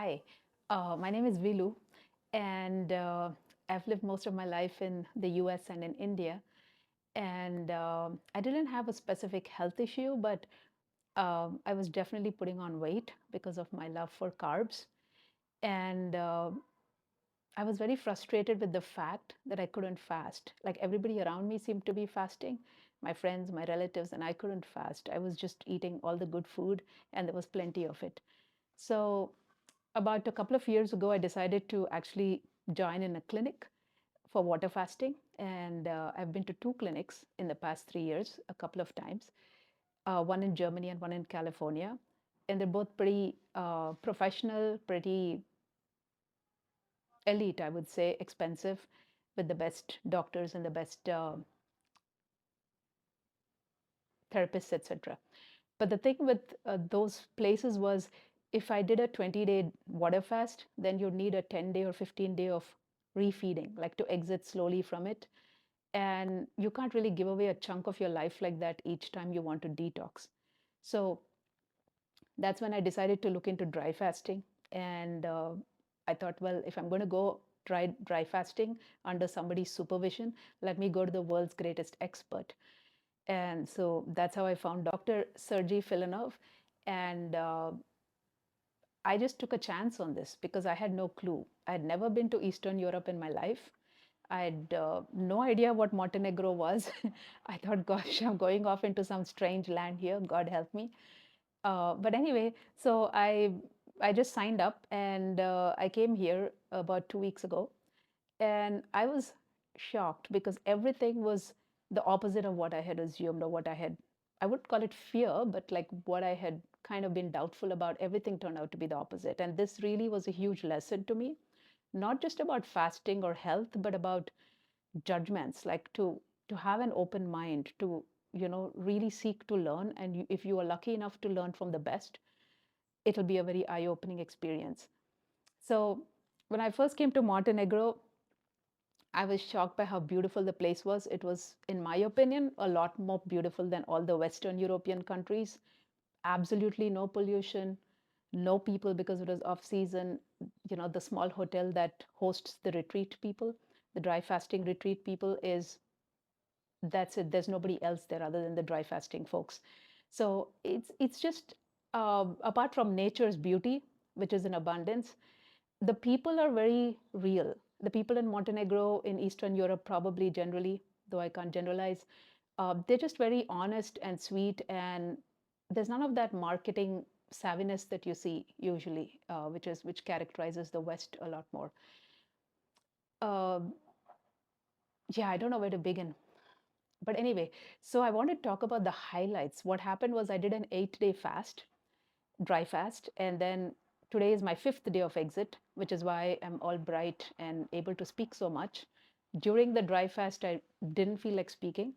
Hi, my name is Vilu, and I've lived most of my life in the US and in India. And I didn't have a specific health issue, but I was definitely putting on weight because of my love for carbs. And I was very frustrated with the fact that I couldn't fast. Like everybody around me seemed to be fasting, my friends, my relatives, and I couldn't fast. I was just eating all the good food, and there was plenty of it. So about a couple of years ago, I decided to actually join in a clinic for water fasting. And I've been to two clinics in the past 3 years, a couple of times, one in Germany and one in California. And they're both pretty professional, pretty elite, I would say, expensive, with the best doctors and the best therapists, etc. But the thing with those places was if I did a 20-day water fast, then you'd need a 10-day or 15-day of refeeding, like to exit slowly from it. And you can't really give away a chunk of your life like that each time you want to detox. So that's when I decided to look into dry fasting. And I thought, well, if I'm going to go try dry fasting under somebody's supervision, let me go to the world's greatest expert. And so that's how I found Dr. Sergey Filonov. And I just took a chance on this because I had no clue. I had never been to Eastern Europe in my life. I had no idea what Montenegro was. I thought, gosh, I'm going off into some strange land here. God help me. But anyway, so I just signed up and I came here about 2 weeks ago, and I was shocked because everything was the opposite of what I had assumed or what I would call it fear, but like what I had kind of been doubtful about, everything turned out to be the opposite. And this really was a huge lesson to me, not just about fasting or health, but about judgments, like to have an open mind, to really seek to learn. And if you are lucky enough to learn from the best, it'll be a very eye-opening experience. So when I first came to Montenegro, I was shocked by how beautiful the place was. It was, in my opinion, a lot more beautiful than all the Western European countries. Absolutely no pollution, no people because it was off season. The small hotel that hosts the retreat people, the dry fasting retreat people, is that's it. There's nobody else there other than the dry fasting folks. So it's just apart from nature's beauty, which is in abundance, the people are very real. The people in Montenegro, in Eastern Europe, probably generally, though I can't generalize, they're just very honest and sweet, and there's none of that marketing savviness that you see usually, which characterizes the West a lot more. Um yeah, I don't know where to begin. But anyway, so I want to talk about the highlights. What happened was I did an 8-day fast, dry fast, and then today is my fifth day of exit, which is why I'm all bright and able to speak so much. During the dry fast, I didn't feel like speaking,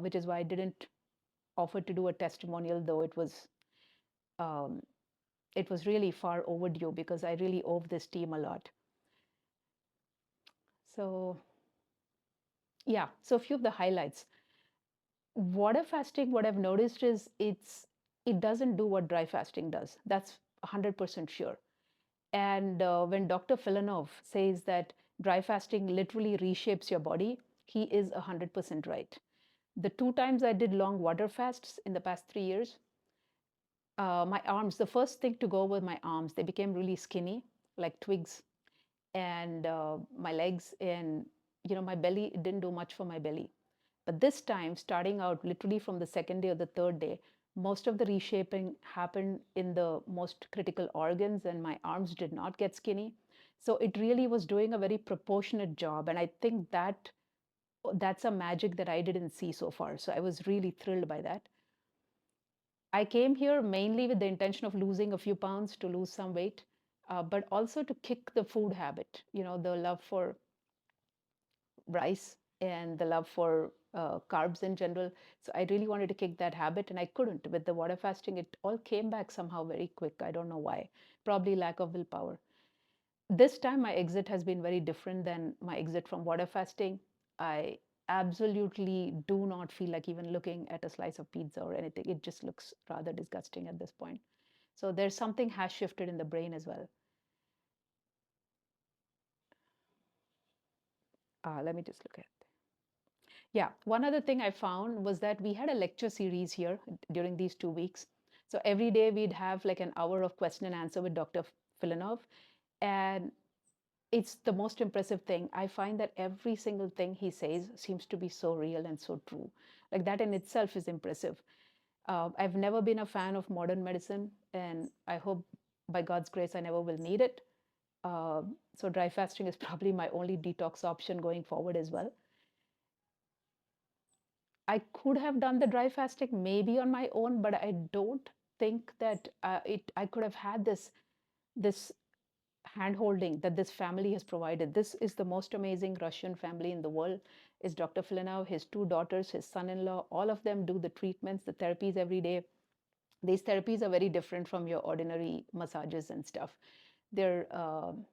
which is why I didn't offer to do a testimonial, though um, it was really far overdue because I really owe this team a lot. So yeah, so a few of the highlights. Water fasting, what I've noticed is it doesn't do what dry fasting does. That's 100% sure. And when Dr. Filonov says that dry fasting literally reshapes your body, he is 100% right. The two times I did long water fasts in the past 3 years, my arms, the first thing to go were my arms. They became really skinny, like twigs, and my legs, and my belly, it didn't do much for my belly. But this time, starting out literally from the second day or the third day, most of the reshaping happened in the most critical organs, and my arms did not get skinny. So it really was doing a very proportionate job. And I think that's a magic that I didn't see so far. So I was really thrilled by that. I came here mainly with the intention of losing a few pounds to lose some weight, but also to kick the food habit, the love for rice and the love for carbs in general. So I really wanted to kick that habit, and I couldn't. With the water fasting, it all came back somehow very quick. I don't know why. Probably lack of willpower. This time, my exit has been very different than my exit from water fasting. I absolutely do not feel like even looking at a slice of pizza or anything. It just looks rather disgusting at this point. So there's something has shifted in the brain as well. Let me just look at. Yeah, one other thing I found was that we had a lecture series here during these 2 weeks. So every day we'd have like an hour of question and answer with Dr. Filonov. And it's the most impressive thing. I find that every single thing he says seems to be so real and so true. Like that in itself is impressive. I've never been a fan of modern medicine, and I hope by God's grace I never will need it. So dry fasting is probably my only detox option going forward as well. I could have done the dry fasting maybe on my own, but I don't think that I could have had this hand holding that this family has provided. This is the most amazing Russian family in the world. Is Dr. Filonov, his two daughters, his son-in-law, all of them do the treatments, the therapies every day. These therapies are very different from your ordinary massages and stuff. They're um,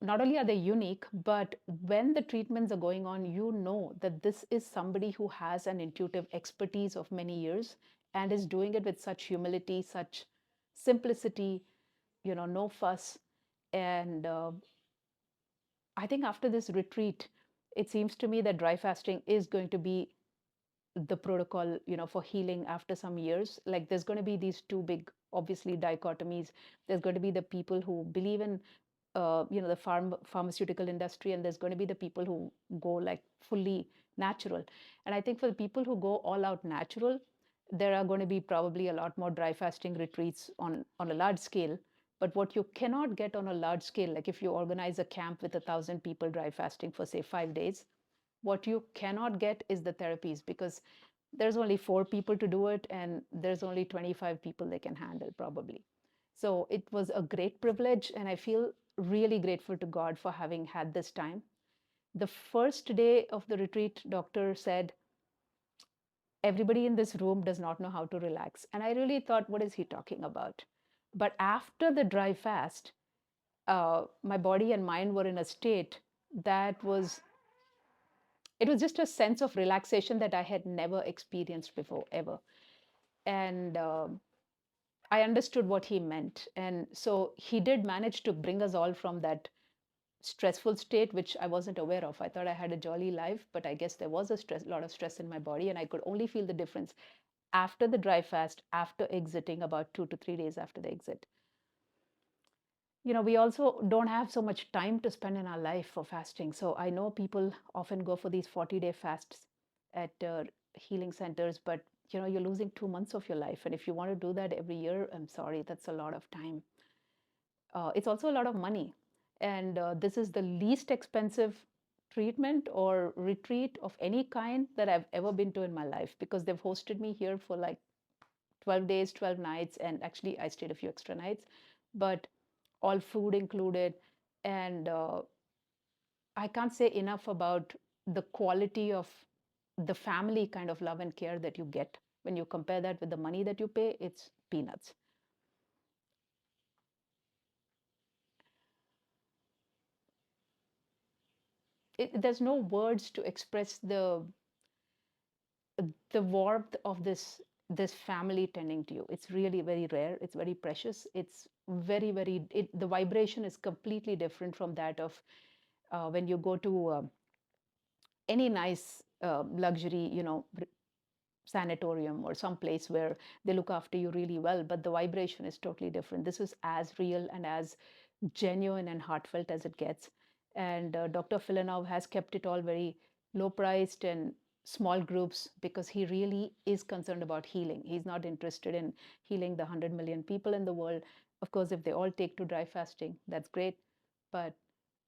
not only are they unique, but when the treatments are going on, you know that this is somebody who has an intuitive expertise of many years and is doing it with such humility, such simplicity, no fuss. And I think after this retreat, it seems to me that dry fasting is going to be the protocol, for healing after some years. Like there's going to be these two big, obviously, dichotomies. There's going to be the people who believe in, the pharmaceutical industry, and there's going to be the people who go like fully natural. And I think for the people who go all out natural, there are going to be probably a lot more dry fasting retreats on a large scale. But what you cannot get on a large scale, like if you organize a camp with 1,000 people dry fasting for say 5 days, what you cannot get is the therapies, because there's only 4 people to do it and there's only 25 people they can handle probably. So it was a great privilege, and I feel really grateful to God for having had this time. The first day of the retreat, doctor said, everybody in this room does not know how to relax. And I really thought, what is he talking about? But after the dry fast, my body and mind were in a state that was, it was just a sense of relaxation that I had never experienced before, ever. And I understood what he meant. And so he did manage to bring us all from that stressful state, which I wasn't aware of. I thought I had a jolly life, but I guess there was a lot of stress in my body, and I could only feel the difference after the dry fast, after exiting, about 2 to 3 days after the exit. We also don't have so much time to spend in our life for fasting. So I know people often go for these 40-day fasts at healing centers, but you're losing 2 months of your life. And if you want to do that every year, I'm sorry, that's a lot of time. It's also a lot of money. And this is the least expensive treatment or retreat of any kind that I've ever been to in my life, because they've hosted me here for like 12 days, 12 nights. And actually, I stayed a few extra nights, but all food included. And I can't say enough about the quality of the family kind of love and care that you get. When you compare that with the money that you pay, it's peanuts. There's no words to express the warmth of this family tending to you. It's really very rare. It's very precious. It's very, very, the vibration is completely different from that of when you go to any nice luxury, sanatorium or some place where they look after you really well, but the vibration is totally different. This is as real and as genuine and heartfelt as it gets. And Dr. Filonov has kept it all very low priced and small groups, because he really is concerned about healing. He's not interested in healing the 100 million people in the world. Of course, if they all take to dry fasting, that's great. But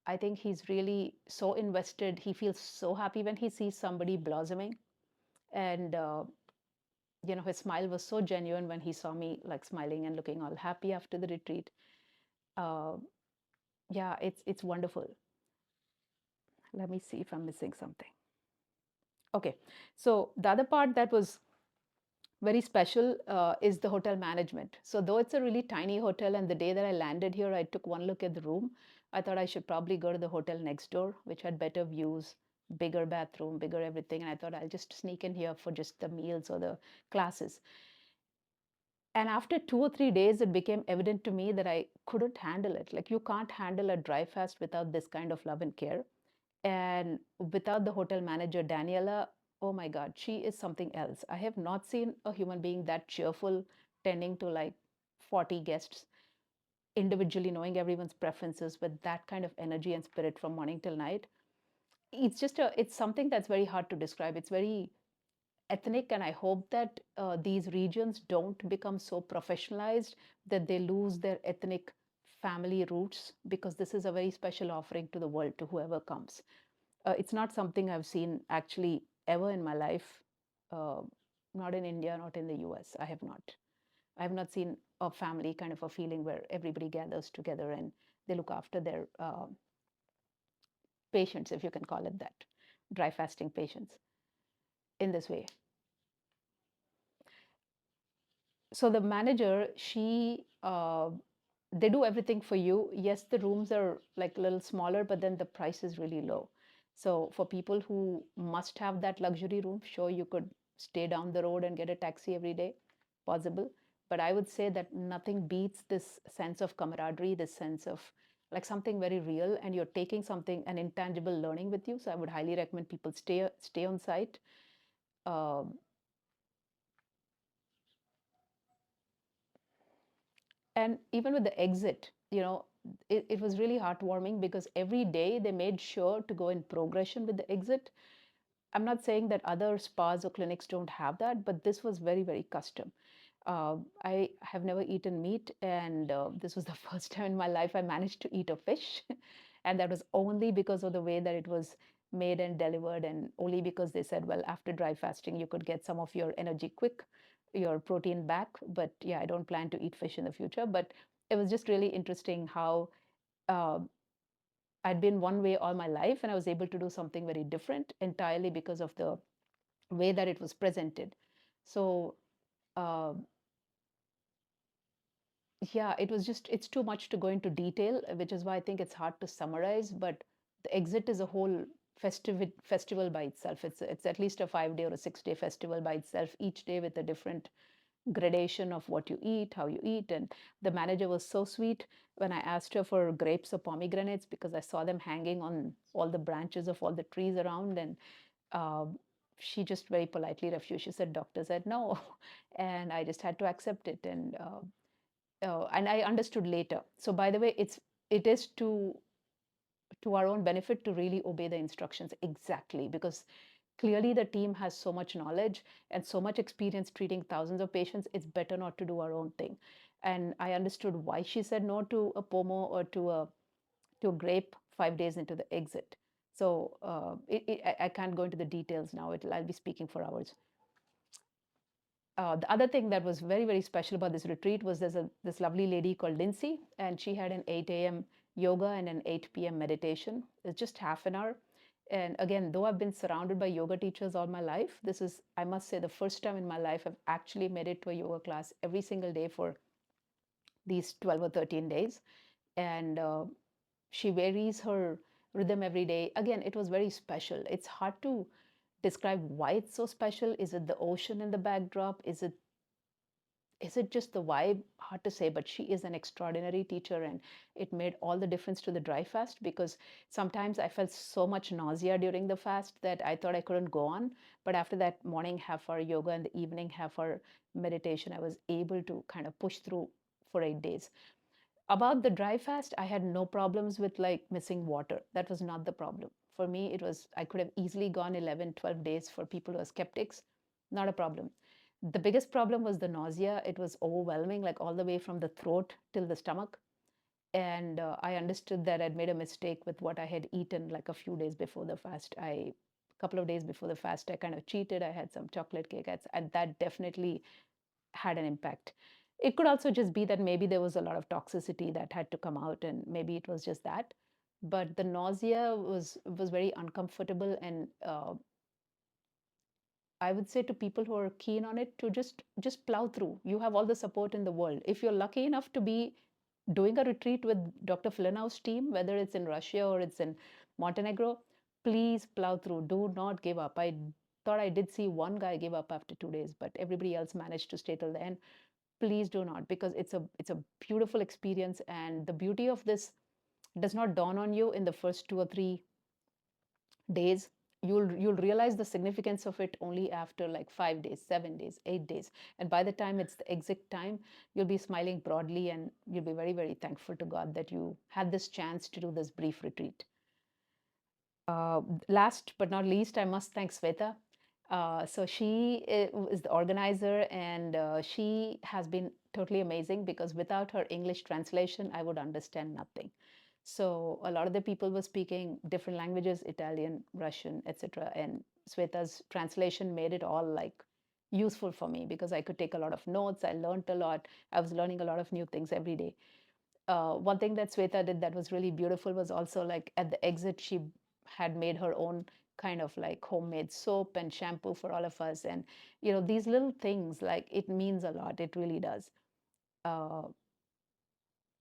I think he's really so invested. He feels so happy when he sees somebody blossoming. And his smile was so genuine when he saw me like smiling and looking all happy after the retreat. uh, yeah, it's wonderful. Let me see if I'm missing something. Okay, so the other part that was very special is the hotel management. So though it's a really tiny hotel, and the day that I landed here, I took one look at the room. I thought I should probably go to the hotel next door, which had better views, bigger bathroom, bigger everything. And I thought I'll just sneak in here for just the meals or the classes. And after 2 or 3 days, it became evident to me that I couldn't handle it. Like, you can't handle a dry fast without this kind of love and care. And without the hotel manager, Daniela, oh my God, she is something else. I have not seen a human being that cheerful, tending to like 40 guests individually, knowing everyone's preferences with that kind of energy and spirit from morning till night. It's something that's very hard to describe. It's very ethnic, and I hope that these regions don't become so professionalized that they lose their ethnic family roots, because this is a very special offering to the world, to whoever comes. It's not something I've seen actually ever in my life, uh, not in India, not in the US. I have not. I have not seen a family kind of a feeling where everybody gathers together and they look after their patients, if you can call it that, dry fasting patients, in this way. So the manager, they do everything for you. Yes, the rooms are like a little smaller, but then the price is really low. So for people who must have that luxury room, sure, you could stay down the road and get a taxi every day, possible. But I would say that nothing beats this sense of camaraderie, this sense of like something very real, and you're taking something, an intangible learning with you. So I would highly recommend people stay on site. Uh, and even with the exit, it was really heartwarming, because every day they made sure to go in progression with the exit. I'm not saying that other spas or clinics don't have that, but this was very, very custom. I have never eaten meat, and this was the first time in my life I managed to eat a fish. And that was only because of the way that it was made and delivered, and only because they said, well, after dry fasting, you could get some of your energy quick, your protein back. But yeah, I don't plan to eat fish in the future. But it was just really interesting how uh, I'd been one way all my life, and I was able to do something very different entirely because of the way that it was presented. So, uh, yeah, it's too much to go into detail, which is why I think it's hard to summarize. But the exit is a whole festival by itself. It's at least a 5 day or a 6 day festival by itself, each day with a different gradation of what you eat, how you eat. And the manager was so sweet when I asked her for grapes or pomegranates, because I saw them hanging on all the branches of all the trees around. And uh, she just very politely refused. She said, doctor said no. And I just had to accept it. And I understood later. So by the way, it is to our own benefit to really obey the instructions exactly, because clearly the team has so much knowledge and so much experience treating thousands of patients. It's better not to do our own thing. And I understood why she said no to a pomo or to a grape 5 days into the exit. So I can't go into the details now. I'll be speaking for hours. The other thing that was very, very special about this retreat was this lovely lady called Lindsay, and she had an 8 a.m. yoga and an 8 p.m. meditation. It's just half an hour. And again, though I've been surrounded by yoga teachers all my life, this is, I must say, the first time in my life I've actually made it to a yoga class every single day for these 12 or 13 days. And she varies her rhythm every day. Again, it was very special. It's hard to describe why it's so special. Is it the ocean in the backdrop? Is it just the vibe? Hard to say, but she is an extraordinary teacher, and it made all the difference to the dry fast, because sometimes I felt so much nausea during the fast that I thought I couldn't go on. But after that morning half hour yoga and the evening half hour meditation, I was able to kind of push through for 8 days. About the dry fast, I had no problems with like missing water. That was not the problem. For me, it was, I could have easily gone 11, 12 days for people who are skeptics. Not a problem. The biggest problem was the nausea. It was overwhelming, like all the way from the throat till the stomach. And I understood that I'd made a mistake with what I had eaten like a few days before the fast. A couple of days before the fast, I kind of cheated. I had some chocolate cake, and that definitely had an impact. It could also just be that maybe there was a lot of toxicity that had to come out, and maybe it was just that. But the nausea was very uncomfortable, and I would say to people who are keen on it to just plow through. You have all the support in the world. If you're lucky enough to be doing a retreat with Dr. Filonov's team, whether it's in Russia or it's in Montenegro, please plow through. Do not give up. I thought I did see one guy give up after 2 days, but everybody else managed to stay till the end. please do not, because it's a beautiful experience, and the beauty of this does not dawn on you in the first 2 or 3 days. You'll realize the significance of it only after like 5 days, 7 days, 8 days, and by the time it's the exit time, you'll be smiling broadly, and you'll be very, very thankful to God that you had this chance to do this brief retreat. Last but not least, I must thank Sweta. So she is the organizer, and she has been totally amazing, because without her English translation, I would understand nothing. So a lot of the people were speaking different languages, Italian, Russian, etc. And Sweta's translation made it all like useful for me, because I could take a lot of notes. I learned a lot. I was learning a lot of new things every day. One thing that Sweta did that was really beautiful was also, like, at the exit, she had made her own kind of like homemade soap and shampoo for all of us. And, these little things, like, it means a lot. It really does. Uh,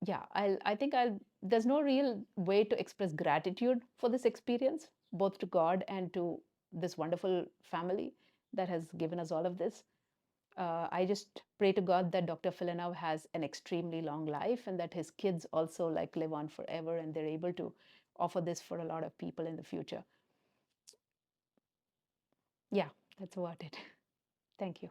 yeah, I think there's no real way to express gratitude for this experience, both to God and to this wonderful family that has given us all of this. I just pray to God that Dr. Filonov has an extremely long life, and that his kids also like live on forever, and they're able to offer this for a lot of people in the future. Yeah, that's about it. Thank you.